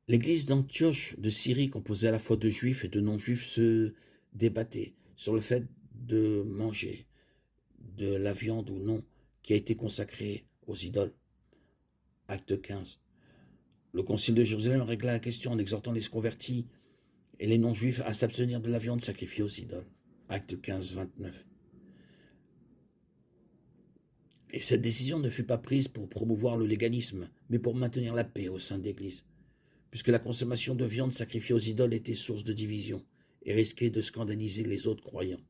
L'église d'Antioche de Syrie, composée à la fois de juifs et de non-juifs, se débattait sur le fait de manger de la viande ou non qui a été consacrée aux idoles. Acte 15. Le concile de Jérusalem régla la question en exhortant les convertis et les non-juifs à s'abstenir de la viande sacrifiée aux idoles. Acte 15, 29. Et cette décision ne fut pas prise pour promouvoir le légalisme, mais pour maintenir la paix au sein de l'Église, puisque la consommation de viande sacrifiée aux idoles était source de division et risquait de scandaliser les autres croyants.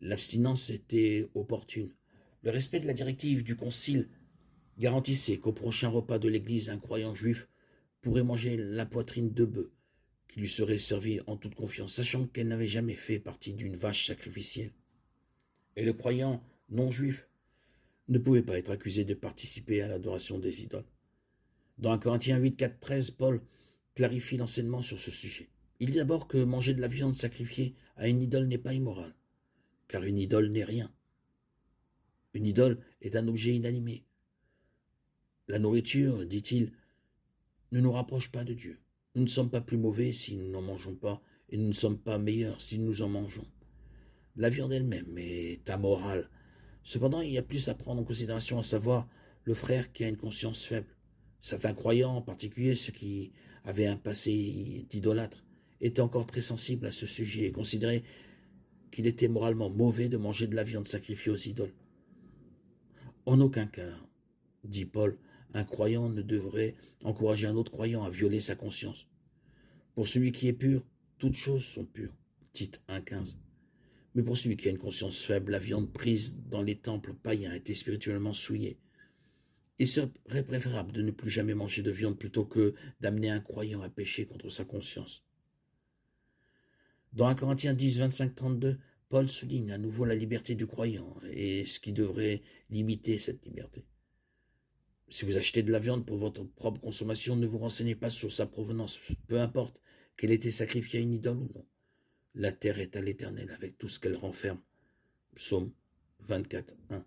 L'abstinence était opportune. Le respect de la directive du concile garantissait qu'au prochain repas de l'Église, un croyant juif pourrait manger la poitrine de bœuf qui lui serait servie en toute confiance, sachant qu'elle n'avait jamais fait partie d'une vache sacrificielle. Et le croyant non juif ne pouvait pas être accusé de participer à l'adoration des idoles. Dans 1 Corinthiens 8, 4, 13, Paul clarifie l'enseignement sur ce sujet. Il dit d'abord que manger de la viande sacrifiée à une idole n'est pas immoral, car une idole n'est rien. Une idole est un objet inanimé. La nourriture, dit-il, ne nous rapproche pas de Dieu. Nous ne sommes pas plus mauvais si nous n'en mangeons pas, et nous ne sommes pas meilleurs si nous en mangeons. La viande elle-même est amorale. Cependant, il y a plus à prendre en considération, à savoir le frère qui a une conscience faible. Certains croyants, en particulier ceux qui avaient un passé d'idolâtre, étaient encore très sensibles à ce sujet et considéraient qu'il était moralement mauvais de manger de la viande sacrifiée aux idoles. En aucun cas, dit Paul, un croyant ne devrait encourager un autre croyant à violer sa conscience. Pour celui qui est pur, toutes choses sont pures. Tite 1,15. Mais pour celui qui a une conscience faible, la viande prise dans les temples païens était spirituellement souillée. Il serait préférable de ne plus jamais manger de viande plutôt que d'amener un croyant à pécher contre sa conscience. Dans 1 Corinthiens 10, 25, 32, Paul souligne à nouveau la liberté du croyant et ce qui devrait limiter cette liberté. Si vous achetez de la viande pour votre propre consommation, ne vous renseignez pas sur sa provenance, peu importe qu'elle ait été sacrifiée à une idole ou non. La terre est à l'Éternel avec tout ce qu'elle renferme. Psaume 24, 1.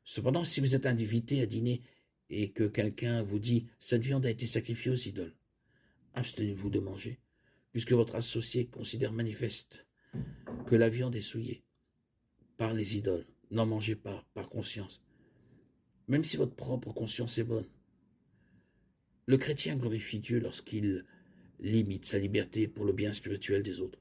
Cependant, si vous êtes invité à dîner et que quelqu'un vous dit « cette viande a été sacrifiée aux idoles », abstenez-vous de manger, puisque votre associé considère manifeste que la viande est souillée par les idoles. N'en mangez pas par conscience, même si votre propre conscience est bonne. Le chrétien glorifie Dieu lorsqu'il limite sa liberté pour le bien spirituel des autres.